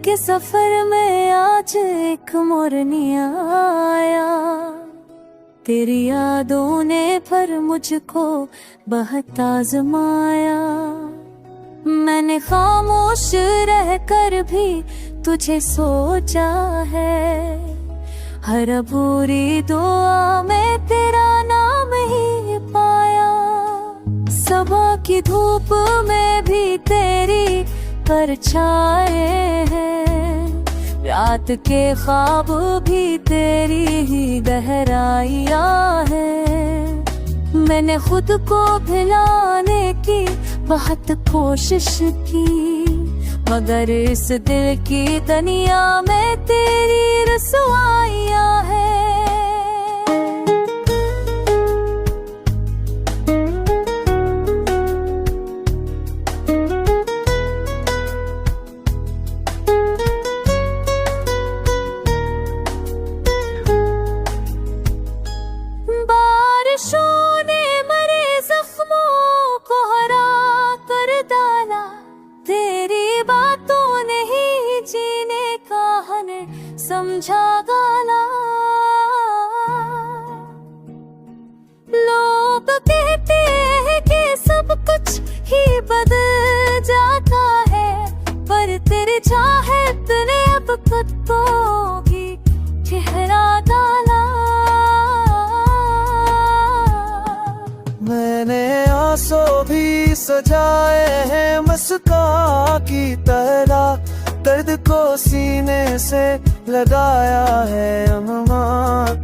के सफर में आज एक मोरनी आया, तेरी यादों ने पर मुझको बहुत आजमाया। मैंने खामोश रहकर भी तुझे सोचा है, हर अधूरी दुआ में तेरा नाम ही पाया। सुबह की धूप में भी तेरी परछाए हैं, रात के ख्वाब भी तेरी ही गहराइया है। मैंने खुद को भुलाने की बहुत कोशिश की, मगर इस दिल की दुनिया में तेरी रसवाइया है। बारिशों ने मरे जख्मों को हरा कर डाला, तेरी बातों ने ही जीने का हमें समझा गाला। लोग कहते हैं कि सब कुछ ही बदल जाता है, पर तेरी चाहत ने अब खुद को भी चेहरा डाला। मैंने आंसू भी सजाए हैं मस्का की तरह, दर्द को सीने से लगाया है अम्मा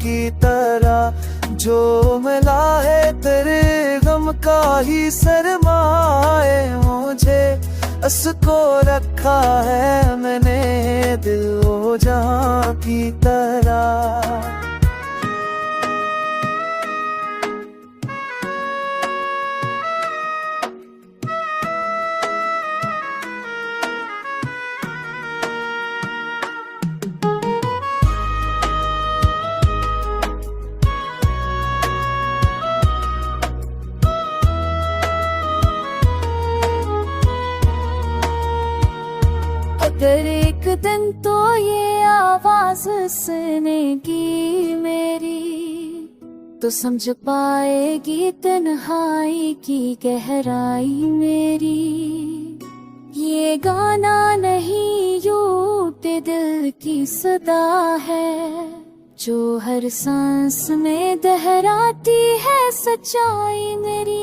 की तरह। जो मिला है तेरे गम का ही सरमाए मुझे, उसको रखा है मैंने दिल वो जहां की तरह। अगर एक दिन तो ये आवाज सुनेगी मेरी, तो समझ पाएगी तन्हाई की गहराई मेरी। ये गाना नहीं यूं दिल की सदा है, जो हर सांस में दोहराती है सच्चाई मेरी।